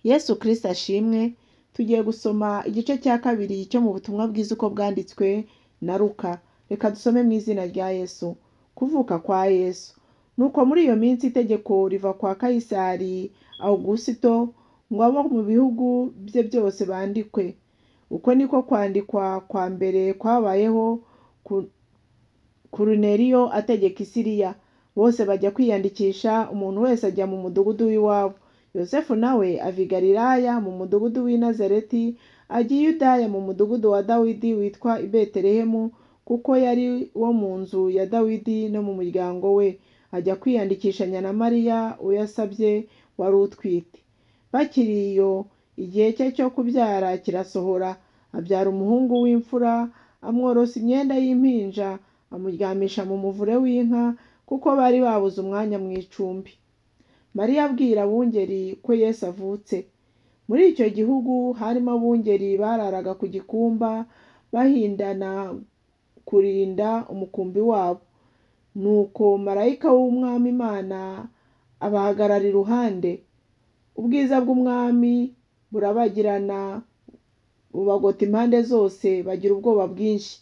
Yesu Kristo ashimwe. Tugiye gusoma igice cya kabiri cyo mu butumwa bwiza uko bwanditswe na Luka. Reka dusome mu izina rya Yesu. Kuvuka kwa Yesu. Nuko muri iyo minsi itegeko riva kwa Kayisari Augusito ngo abo mu bihugu bye byose bandikwe. Uko niko kwandikwa kwa mbere kwabayeho Koruneliyo ategeka i Siriya. Bose bajya kwiyandikisha, umuntu wese ajya mu mudugudu w'iwabo. Yosefu nawe ava i Galilaya mu mudugudu w'i Nazareti ajya i Yudaya mu mudugudu wa Dawidi witwa i Betelehemu, kuko yari wo mu nzu ya Dawidi no mu muryango we. Ajya kwiyandikishanya na Mariya uwo yasabye wari utwite. Bakiri iyo, igihe cye cyo kubyara kirasohora, abyara umuhungu w'imfura, amworosa imyenda y'impinja, amuryamisha mu muvure w'inka, kuko bari babuze umwanya mu icumbi. Mariya abwira abungeri ko Yesu avutse. Muri icyo gihugu harimo abungeri bararaga ku gikumba bahindana kurinda umukumbi wabo. Nuko marayika w'umwami Imana abahagarara iruhande. Ubwiza bw'umwami burabagirana bubagota impande zose, bagira ubwoba bwinshi.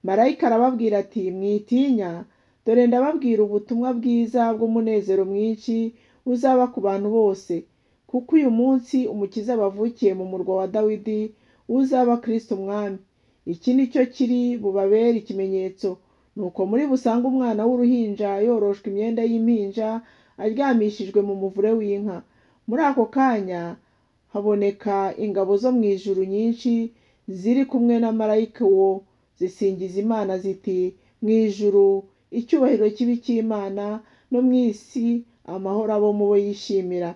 Marayika arababwira ati, mwitinya, dore ndababwira ubutumwa bwiza bw'umunezero mwinshi uzaba ku bantu bose, kuko uyu munsi umukiza bavukiye mu murwa wa Dawidi, uzaba Kristo umwami. Iki ni cyo kiri bubabere ikimenyetso. Nuko muri busange umwana w'uruhinja yoroshwe imyenda y'impinja, aryamishijwe mu muvure w'inka. Muri ako kanya haboneka ingabo zo mu ijuru nyinshi ziri kumwe na marayika uwo, zisingiza Imana ziti, mu ijuru icyubahiro kibi cy'Imana, no mu isi amahoro abo mu bo yishimira.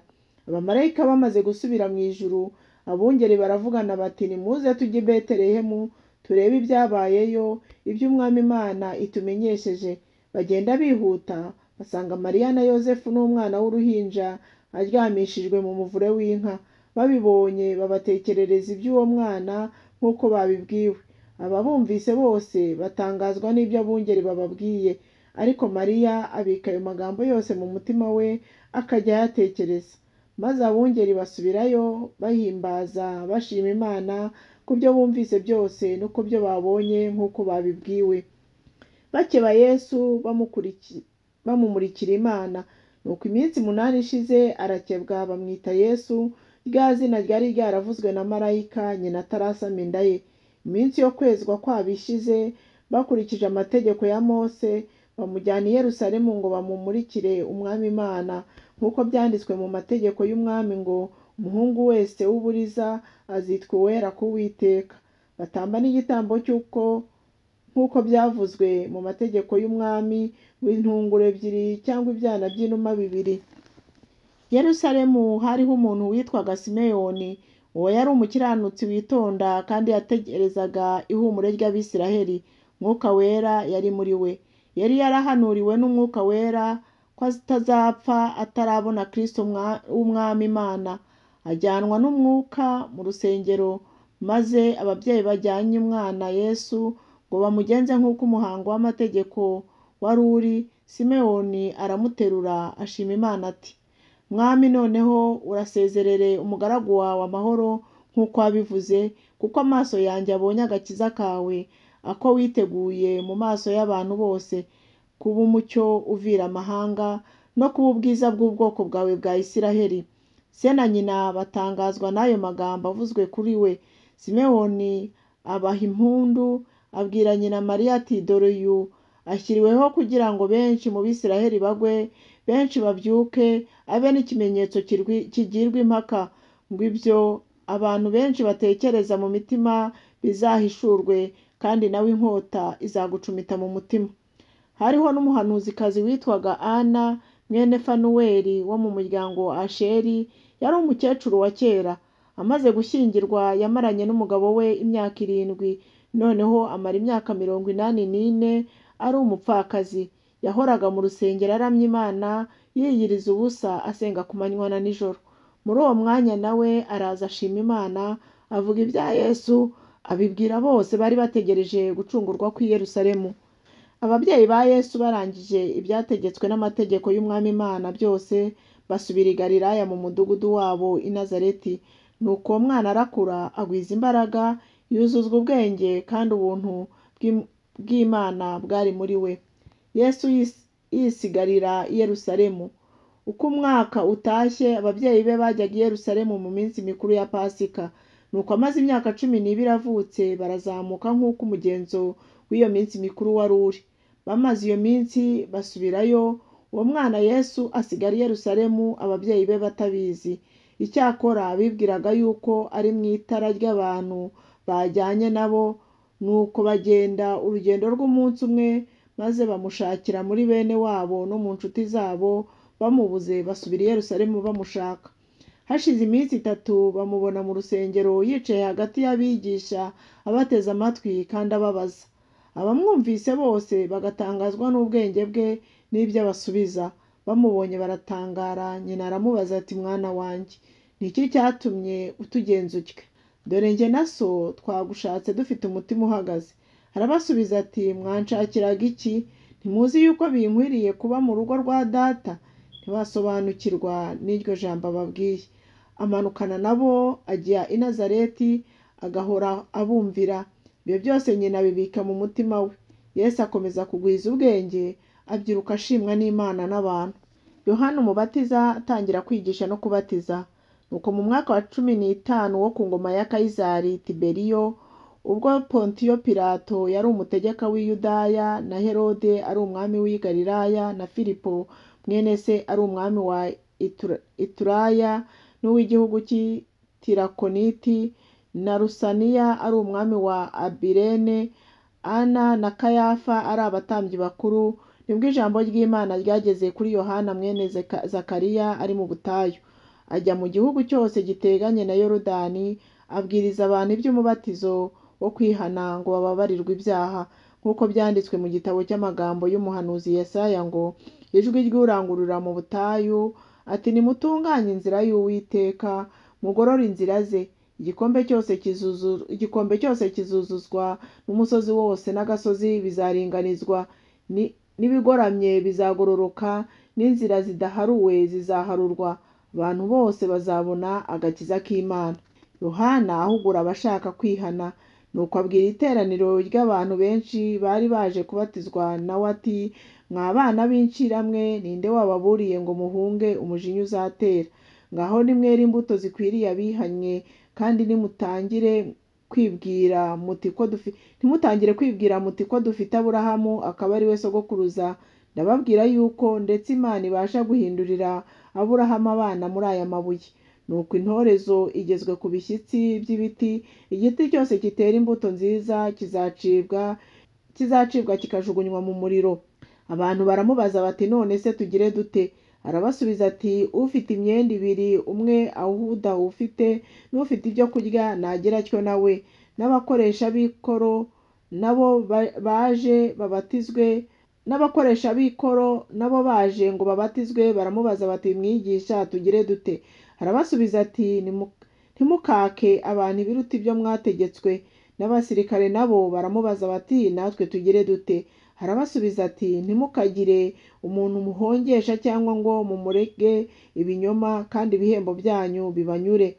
Abamarayika bamaze gusubira mu ijuru, abungeri baravugana bati, nimuze tujye i Betelehemu turebe ibyabayeyo, ibyo umwami Imana itumenyesheje. Bagenda bihuta, basanga Mariya na Yosefu n'umwana w'uruhinja aryamishijwe mu muvure w'inka. Babibonye babatekerereza iby'uwo mwana nk'uko babibwiwe. Ababumvise bose batangazwa n'ibyo abungeri bababwiye, ariko Mariya abika ayo magambo yose mu mutima we, akajya ayatekereza. Maze abungeri basubirayo bahimbaza bashima Imana ku byo bumvise byose no ku byo babonye nk'uko babibwiwe. Bakeba Yesu bamumurikira Imana. Nuko iminsi 8 ishize arakebwa, bamwita Yesu, rya zina ryari ryaravuzwe na marayika nyina atarasama inda ye. Iminsi yo kwezwa kwabo ishize, bakurikije amategeko ya Mose, bamujyana i Yerusalemu ngo bamumurikire umwami Imana, nk'uko byanditswe mu mategeko y'umwami ngo, umuhungu wese w'uburiza azitwa uwera ku Uwiteka. Batamba n'igitambo nk'uko byavuzwe mu mategeko y'umwami, w'intunguro 2 cyangwa ibyana by'inuma 2. Yerusalemu hariho umuntu witwaga Simeyoni. Uwo yari umukiranutsi witonda kandi yategerezaga ihumure ry'Abisiraheli. Mwuka wera yari muri we. Yari yarahanuriwe n'umwuka wera ko atazapfa atarabona Kristo w'umwami Imana. Ajyanwa n'umwuka mu rusengero, maze ababyeyi bajyanye umwana Yesu ngo bamugenze nk'uko umuhango w'amategeko wari uri. Simeyoni aramuterura ashima Imana ati, Mwami, noneho urasezerere umugaragu wawe amahoro nk'uko wabivuze, kuko amaso yanjye abonye agakiza kawe, ako witeguye mu maso y'abantu bose, kuba umucyo uvira amahanga no kuba ubwiza bw'ubwoko bwawe bwa Isiraheli. Se na nyina batangazwa n'ayo magambo avuzwe kuri we. Simeyoni abaha impundu, abwira nyina Mariya ati, dore uyu ashyiriweho kugira ngo benshi mu Bisiraheli bagwe, benshi babyuke, abe n'ikimenyetso kigirwa impaka, ngo ibyo abantu benshi batekereza mu mitima bizahishurwe, kandi nawe inkota izagucumita mu mutima. Hariho n'umuhanuzikazi witwaga Ana mwene Fanuweli wo mu muryango wa Asheri. Yari umukecuru wa kera. Amaze gushyingirwa yamaranye n'umugabo we imyaka 7, noneho amara imyaka 84 ari umupfakazi. Yahoraga mu rusengero aramya Imana, yiyiriza ubusa asenga ku manywa na nijoro. Muri uwo mwanya nawe araza ashima Imana, avuga ibya Yesu, abibwira bose bari bategereje gucungurwa kw'i Yerusalemu. Ababyeyi ba Yesu barangije ibyategetswe n'amategeko y'umwami Imana byose, basubira i Galilaya mu mudugudu wabo i Nazareti. Nuko uwo mwana arakura, agwiza imbaraga, yuzuzwa ubwenge, kandi ubuntu bw'Imana bwari muri we. Yesu yisigarira i Yerusalemu. Uko umwaka utashye, ababyeyi be bajyaga i Yerusalemu mu minsi mikuru ya Pasika. Nuko amaze imyaka 12 avutse, barazamuka nk'uko umugenzo w'iyo minsi mikuru wari uri. Bamaze iyo minsi basubirayo, uwo mwana Yesu asigara i Yerusalemu, ababyeyi be batabizi. Icyakora bibwiraga yuko ari mu itara ry'abantu bajyanye nabo. Nuko bagenda urugendo rw'umunsi umwe, maze bamushakira muri bene wabo no mu nshuti zabo. Bamubuze, basubira i Yerusalemu bamushaka. Hashize iminsi 3 bamubona mu rusengero yicaye hagati y'abigisha, abateze amatwi kandi ababaza. Abamwumvise bose bagatangazwa n'ubwenge bwe n'ibyo abasubiza. Bamubonye baratangara. Nyina aramubaza ati, mwana wanjye, ni iki cyatumye utugenza utyo? Dore njye na so twagushatse dufite umutima uhagaze. Arabasubiza ati, mwanshakiraga iki? Ntimuzi yuko binkwiriye kuba mu rugo rwa data? Ntibasobanukirwa n'iryo jambo ababwiye. Amanukana nabo ajya i Nazareti, agahora abumvira. Ibyo byose nyina abibika mu mutima we. Yesu akomeza kugwiza ubwenge, abyiruka ashimwa n'Imana n'abantu. Yohana Umubatiza atangira kwigisha no kubatiza. Nuko mu mwaka wa 15 wo ku ngoma ya Kayizari Tiberiyo, ubwo Pontiyo Pilato yari umutegeka w'i Yudaya, na Herode ari umwami w'i Galilaya, na Filipo mwene se ari umwami wa Ituraya n'uw'igihugu cy'i Tirakoniti, na Rusaniya ari umwami wa Abirene, Ana na Kayafa ari abatambyi bakuru, nibwo ijambo ry'Imana ryageze kuri Yohana mwene Zakariya ari mu butayu. Ajya mu gihugu cyose giteganye na Yorodani, abwiriza abantu iby'umubatizo wo kwihana ngo bababarirwe ibyaha, nk'uko byanditswe mu gitabo cy'amagambo y'umuhanuzi Yesaya ngo, ijwi ry'urangurura mu butayu ati, nimutunganye inzira y'Uwiteka, mugorore inzira ze. Igikombe cyose kizuzuzwa, n'umusozi wose n'agasozi bizaringanizwa, n'ibigoramye bizagororoka, n'inzira zidaharuwe zizaharurwa. Abantu bose bazabona agakiza k'Imana. Yohana ahugura abashaka kwihana. Nuko abwira iteraniro ry'abantu benshi bari baje kubatizwa nawe ati, mwa bana b'inshiramwe, ninde wababuriye ngo muhunge umujinya uzatera? Ngaho nimwere imbuto zikwiriye abihannye, kandi ntimutangire kwibwira muti ko dufite Aburahamu akaba ari we sogokuruza. Ndababwira yuko ndetse Imana ibasha guhindurira Aburahamu abana muri aya mabuye. Nuko intorezo igezwe ku bishyitsi by'ibiti. Igiti cyose kitera imbuto nziza kizacibwa kikajugunywa mu muriro. Abantu baramubaza bati, none se tugire dute? Arabasubiza ati, ufite imyenda 2 umwe awuda ufite, n'ufite ibyo kurya nagira atyo nawe. N'abakoresha b'ikoro nabo baje ngo babatizwe baramubaza bati, mwigisha tugire dute? Arabasubiza ati, ntimukake abantu ibiruta ibyo mwategetswe. N'abasirikare nabo baramubaza bati, natwe tugire dute? Arabasubiza ati, ntimukagire umuntu muhongesha cyangwa ngo mumurege ibinyoma, kandi ibihembo byanyu bibanyure.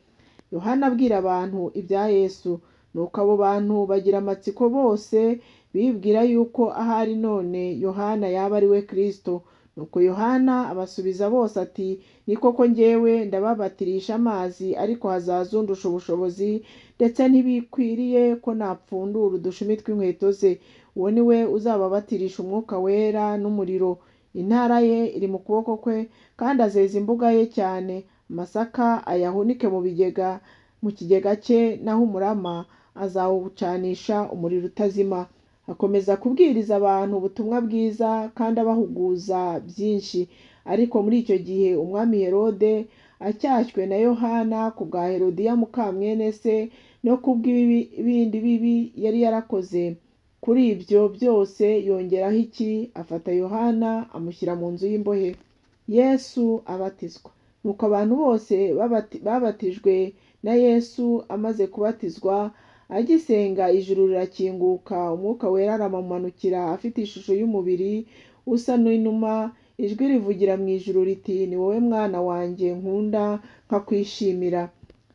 Yohana abwira abantu ibya Yesu. Nuko abo bantu bagira amatsiko bose, bibwira yuko ahari none Yohana yaba ari we Kristo. Nuko Yohana abasubiza bose ati, ni koko njyewe ndababatirisha amazi, ariko hazaza undusha ubushobozi, ndetse ntibikwiriye ko napfundura udushumi tw'inkweto ze. Uwo ni we uzababatirisha Umwuka Wera n'umuriro. Intara ye iri mu kuboko kwe, kandi azeza imbuga ye cyane. Amasaka ayahunike mu kigega cye, naho umurama azawucanisha umuriro utazima. Akomeza kubwiriza abantu ubutumwa bwiza, kandi abahuguza byinshi. Ariko muri icyo gihe umwami Herode acyashywe na Yohana ku bwa Herodiya mukamwene se, no kubw'ibindi bibi yari yarakoze. Kuri ibyo byose yongeraho iki? Afata Yohana amushyira mu nzu y'imbohe. Yesu abatizwa. Nuko abantu bose babatijwe na Yesu. Amaze kubatizwa, agisenga ijuru rirakinguka, Umwuka Wera aramumanukira afite ishusho y'umubiri usa n'inuma. ijwi rivugira mu ijuru riti, ni wowe mwana wanjye nkunda nkakwishimira.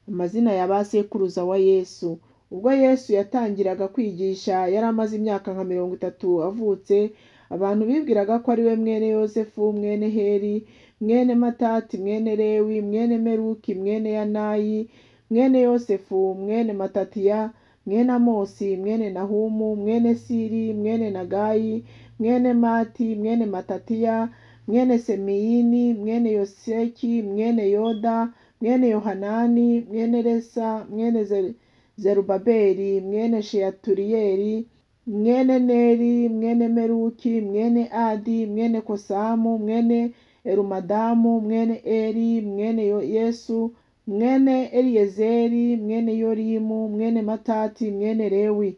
Amazina ya ba sekuruza wa Yesu. Ubwo Yesu yatangiraga kwigisha yari amaze imyaka nka 30 avutse, abantu bibwiraga ko ari we mwene Yosefu, mwene Heli, mwene Matati, mwene Lewi, mwene Meruki, mwene Yanayi, mwene Yosefu, mwene Matatiya, mwene Amosi, mwene Nahumu, mwene Siri, mwene Nagayi, mwene Mati, mwene Matatiya, mwene Semiyini, mwene Yoseki, mwene Yoda, mwene Yohanani, mwene Resa, mwene Zerubabeli, mwene Sheyaturiyeli, mwene Neri, mwene Meruki, mwene Adi, mwene Kosamu, mwene Elumadamu, mwene Eri, mwene Yesu, mwene Eliyezeri, mwene Yorimu, mwene Matati, mwene Lewi,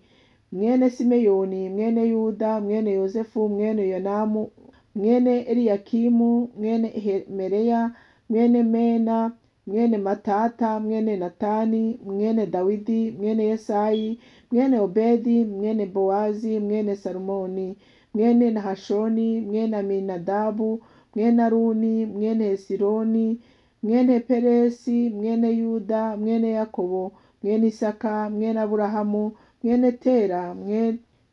mwene Simeyoni, mwene Yuda, mwene Yosefu, mwene Yonamu, mwene Eliyakimu, mwene Mereya, mwene Mena, mwene Matata, mwene Natani, mwene Dawidi, mwene Yesayi, mwene Obedi, mwene Boazi, mwene Salumoni, mwene Nahashoni, mwene Aminadabu, mwene Aruni, mwene Hesironi, mwene Peresi, mwene Yuda, mwene Yakobo, mwene Isaka, mwene Aburahamu, mwene Tera,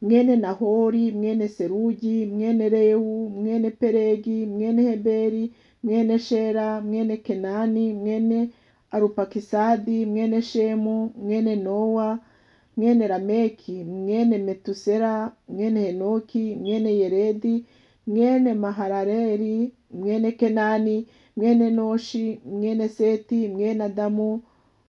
mwene Nahori, mwene Serugi, mwene Rewu, mwene Peregi, mwene Heberi, mwene Shera, mwene Kenani, mwene Arupakisadi, mwene Shemu, mwene Nowa, mwene Lameki, mwene Metusela, mwene Henoki, mwene Yeredi, mwene Mahalaleli, mwene Kenani, mwene Noshi, mwene Seti, mwene Adamu,